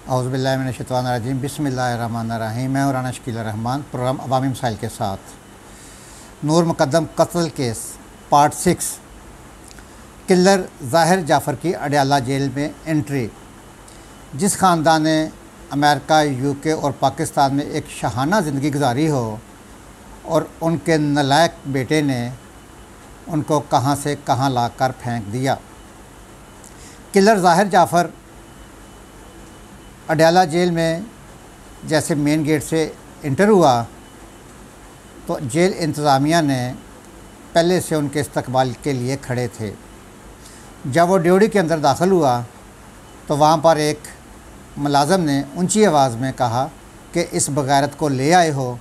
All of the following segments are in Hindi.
औज़ुबिल्लाहिमिनश्शैतानिर्रजीम बिस्मिल्लाहिर्रहमानिर्रहीम। मैं राना शकील रहमान, प्रोग्राम अवामी मसाइल के साथ। नूर मुकद्दम कत्ल केस पार्ट 6। किलर ज़ाहिर जाफ़र की अडयाला जेल में एंट्री। जिस ख़ानदान ने अमेरिका, यूके और पाकिस्तान में एक शाहाना ज़िंदगी गुजारी हो और उनके नालायक बेटे ने उनको कहां से कहां लाकर फेंक दिया। किलर ज़ाहिर जाफ़र अडयाला जेल में जैसे मेन गेट से इंटर हुआ तो जेल इंतज़ामिया ने पहले से उनके इस्तकबाल के लिए खड़े थे। जब वो ड्योढ़ी के अंदर दाखिल हुआ तो वहाँ पर एक मुलाज़म ने ऊंची आवाज़ में कहा कि इस बग़ैरत को ले आए हो,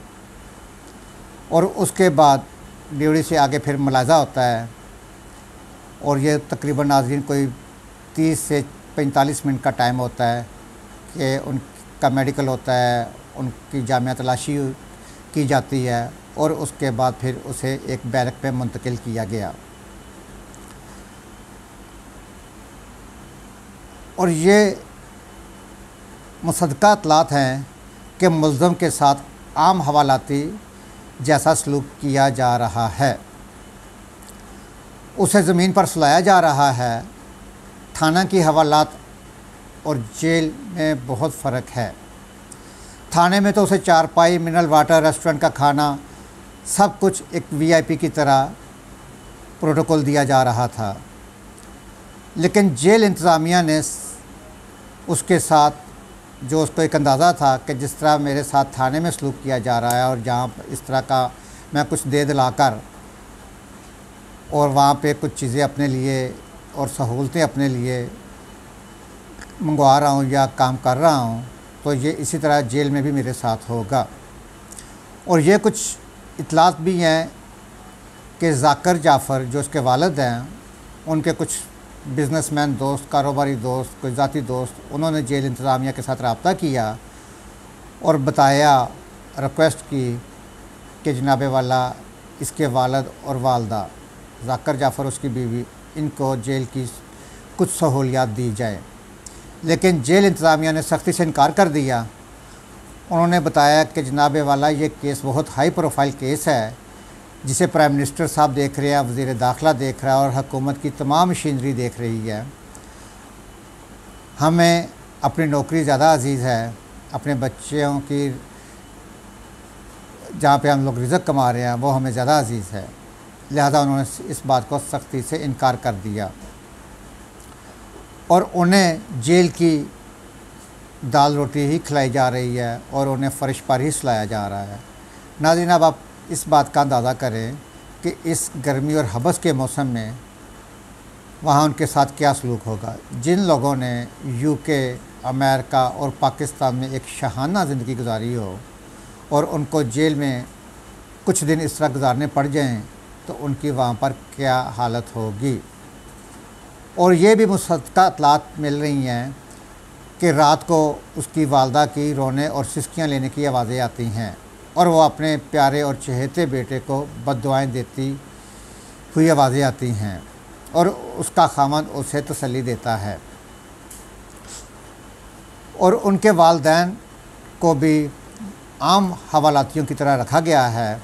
और उसके बाद ड्योढ़ी से आगे फिर मुलाज़ा होता है और ये तकरीबन नाज़रीन कोई 30 से 45 मिनट का टाइम होता है कि उनका मेडिकल होता है, उनकी जामिया तलाशी की जाती है और उसके बाद फिर उसे एक बैरक पे मुंतकिल किया गया। और ये मुसद्दक़ा इत्तलात हैं कि मुल्ज़म के साथ आम हवालाती जैसा सलूक किया जा रहा है। उसे ज़मीन पर सुलाया जा रहा है। थाना की हवालात और जेल में बहुत फ़र्क है। थाने में तो उसे चारपाई, मिनरल वाटर, रेस्टोरेंट का खाना, सब कुछ एक वीआईपी की तरह प्रोटोकॉल दिया जा रहा था। लेकिन जेल इंतज़ामिया ने उसके साथ जो उसको एक अंदाज़ा था कि जिस तरह मेरे साथ थाने में सलूक किया जा रहा है और जहाँ इस तरह का मैं कुछ दे दिलाकर और वहाँ पे कुछ चीज़ें अपने लिए और सहूलतें अपने लिए मंगवा रहा हूँ या काम कर रहा हूँ, तो ये इसी तरह जेल में भी मेरे साथ होगा। और ये कुछ इत्तलात भी हैं कि ज़ाकर जाफ़र जो उसके वालिद हैं, उनके कुछ बिज़नेसमैन दोस्त, कारोबारी दोस्त, कोई ज़ाती दोस्त, उन्होंने जेल इंतज़ामिया के साथ रब्ता किया और बताया, रिक्वेस्ट की कि जनाब वाला इसके वालिद और वालदा ज़ाकर जाफ़र उसकी बीवी, इनको जेल की कुछ सहूलियात दी जाए। लेकिन जेल इंतज़ामिया ने सख्ती से इनकार कर दिया। उन्होंने बताया कि जनाब वाला ये केस बहुत हाई प्रोफाइल केस है जिसे प्राइम मिनिस्टर साहब देख रहे हैं, वज़ीर दाखिला देख रहा है और हुकूमत की तमाम मशीनरी देख रही है। हमें अपनी नौकरी ज़्यादा अजीज़ है, अपने बच्चों की जहाँ पे हम लोग रिज़्क़ कमा रहे हैं वो हमें ज़्यादा अजीज़ है। लिहाजा उन्होंने इस बात को सख्ती से इनकार कर दिया और उन्हें जेल की दाल रोटी ही खिलाई जा रही है और उन्हें फ़र्श पर ही सुलाया जा रहा है। नाज़रीन, अब आप इस बात का अंदाज़ा करें कि इस गर्मी और हबस के मौसम में वहाँ उनके साथ क्या सलूक होगा। जिन लोगों ने यूके, अमेरिका और पाकिस्तान में एक शाहाना ज़िंदगी गुजारी हो और उनको जेल में कुछ दिन इस तरह गुजारने पड़ जाएं तो उनकी वहाँ पर क्या हालत होगी। और ये भी मुसद्दक़ा इत्तलात मिल रही हैं कि रात को उसकी वालदा की रोने और सिसकियाँ लेने की आवाज़ें आती हैं और वो अपने प्यारे और चहेते बेटे को बद्दुआएं देती हुई आवाज़ें आती हैं और उसका खामद उसे तसल्ली देता है। और उनके वालिदैन को भी आम हवालातियों की तरह रखा गया है।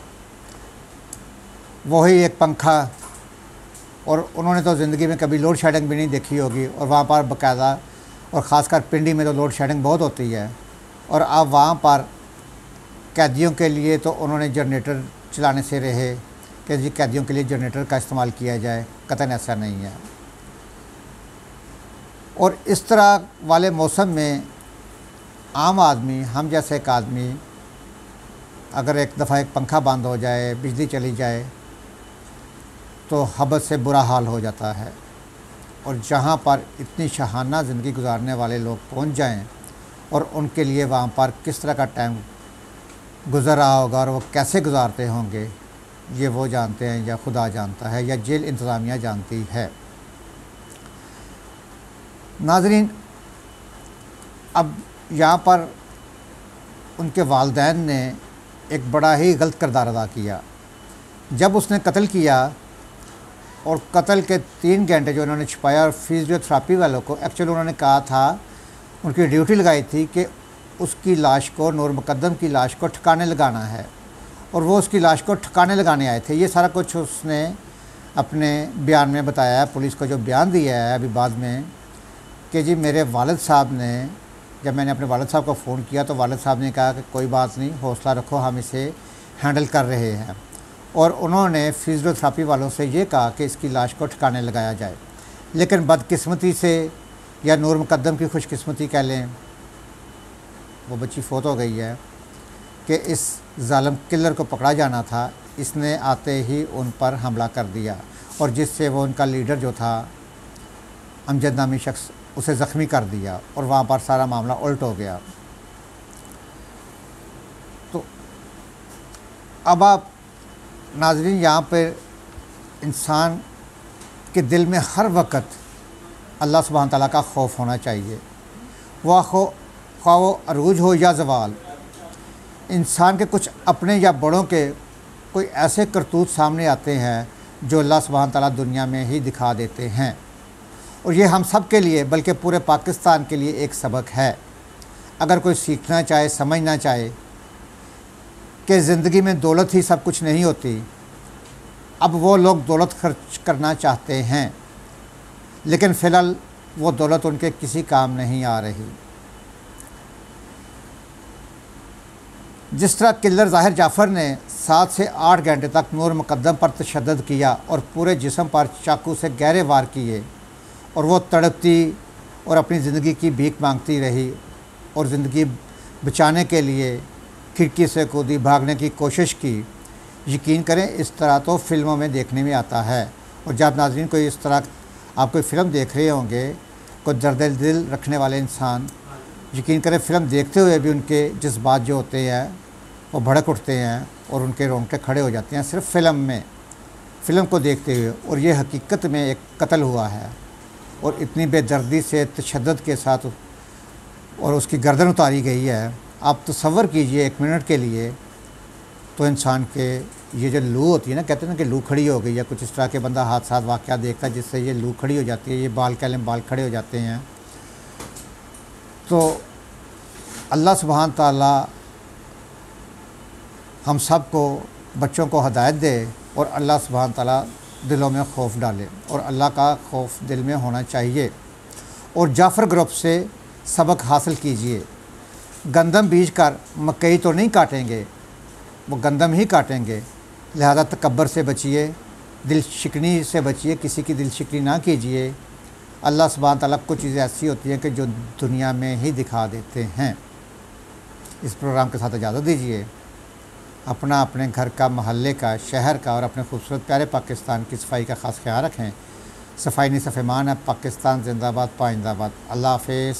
वही एक पंखा, और उन्होंने तो ज़िंदगी में कभी लोड शेडिंग भी नहीं देखी होगी और वहाँ पर बाकायदा, और ख़ासकर पिंडी में तो लोड शेडिंग बहुत होती है। और अब वहाँ पर कैदियों के लिए तो उन्होंने जनरेटर चलाने से रहे कि जी कैदियों के लिए जनरेटर का इस्तेमाल किया जाए, कतई ऐसा नहीं है। और इस तरह वाले मौसम में आम आदमी, हम जैसे एक आदमी, अगर एक दफ़ा एक पंखा बंद हो जाए, बिजली चली जाए तो हबस से बुरा हाल हो जाता है। और जहाँ पर इतनी शाहाना ज़िंदगी गुजारने वाले लोग पहुँच जाएं और उनके लिए वहाँ पर किस तरह का टाइम गुज़र रहा होगा और वो कैसे गुजारते होंगे, ये वो जानते हैं या खुदा जानता है या जेल इंतज़ामिया जानती है। नाज़रीन, अब यहाँ पर उनके वालिदैन ने एक बड़ा ही गलत किरदार अदा किया। जब उसने कत्ल किया और कत्ल के 3 घंटे जो उन्होंने छुपाया और फिजियोथेरेपी वालों को, एक्चुअली उन्होंने कहा था उनकी ड्यूटी लगाई थी कि उसकी लाश को, नूर मुकद्दम की लाश को ठिकाने लगाना है, और वो उसकी लाश को ठिकाने लगाने आए थे। ये सारा कुछ उसने अपने बयान में बताया है। पुलिस को जो बयान दिया है अभी बाद में कि जी मेरे वालिद साहब ने, जब मैंने अपने वालिद साहब को फ़ोन किया तो वालिद साहब ने कहा कि कोई बात नहीं, हौसला रखो, हम इसे हैंडल कर रहे हैं। और उन्होंने फिजियोथेरेपी वालों से ये कहा कि इसकी लाश को ठिकाने लगाया जाए। लेकिन बदकिस्मती से, या नूर मुकद्दम की खुशकिस्मती कह लें, वो बच्ची फौत हो गई है कि इस जालिम किलर को पकड़ा जाना था। इसने आते ही उन पर हमला कर दिया, और जिससे वो उनका लीडर जो था अमजद नामी शख्स, उसे ज़ख्मी कर दिया, और वहाँ पर सारा मामला उल्ट हो गया। तो अब आप नाज़रीन, यहाँ पर इंसान के दिल में हर वक्त अल्लाह सुब्हान तआला का खौफ होना चाहिए। वह ख्वाह वो अरूज हो या ज़वाल। इंसान के कुछ अपने या बड़ों के कोई ऐसे करतूत सामने आते हैं जो अल्लाह सुब्हान तआला दुनिया में ही दिखा देते हैं, और ये हम सब के लिए, बल्कि पूरे पाकिस्तान के लिए एक सबक है। अगर कोई सीखना चाहे, समझना चाहे कि ज़िंदगी में दौलत ही सब कुछ नहीं होती। अब वो लोग दौलत खर्च करना चाहते हैं, लेकिन फ़िलहाल वो दौलत उनके किसी काम नहीं आ रही। जिस तरह किलर ज़ाहिर जाफ़र ने 7 से 8 घंटे तक नूर मुकद्दम पर तशद्दुद किया और पूरे जिस्म पर चाकू से गहरे वार किए, और वो तड़पती और अपनी ज़िंदगी की भीख मांगती रही, और ज़िंदगी बचाने के लिए खिड़की से कूदी, भागने की कोशिश की। यकीन करें, इस तरह तो फ़िल्मों में देखने में आता है। और जब नाज़रीन कोई इस तरह आप कोई फ़िल्म देख रहे होंगे, कोई दर्द दिल रखने वाले इंसान, यकीन करें फ़िल्म देखते हुए भी उनके जज्बात जो होते हैं वो भड़क उठते हैं और उनके रोंगटे खड़े हो जाते हैं सिर्फ फ़िल्म में, फ़िल्म को देखते हुए। और ये हकीकत में एक कत्ल हुआ है, और इतनी बेदर्दी से, तशद्दुद के साथ, और उसकी गर्दन उतारी गई है। आप तसव्वुर कीजिए 1 मिनट के लिए, तो इंसान के ये जो लू होती है ना, कहते हैं ना कि लू खड़ी हो गई है, कुछ इस तरह के बंदा हादसा वाक़या देखता है जिससे ये लू खड़ी हो जाती है, ये बाल कह लें, बाल खड़े हो जाते हैं। तो अल्लाह सुब्हान तआला हम सब को, बच्चों को हिदायत दे, और अल्लाह सुब्हान तआला दिलों में खौफ डाले, और अल्लाह का खौफ दिल में होना चाहिए। और जाफ़र ग्रुप से सबक हासिल कीजिए। गंदम बीज कर मकई तो नहीं काटेंगे, वो गंदम ही काटेंगे। लिहाजा तकब्बर से बचिए, दिल शिकनी से बचिए, किसी की दिल शिकनी ना कीजिए। अल्लाह सुब्हान तआला कुछ चीज़ें ऐसी होती हैं कि जो दुनिया में ही दिखा देते हैं। इस प्रोग्राम के साथ इजाज़त दीजिए। अपना, अपने घर का, महल्ले का, शहर का, और अपने खूबसूरत प्यारे पाकिस्तान की सफाई का ख़ास ख्याल रखें। सफाई निसफ़ ईमान है। पाकिस्तान जिंदाबाद, पाइंदाबाद। अल्लाह हाफ़िज़।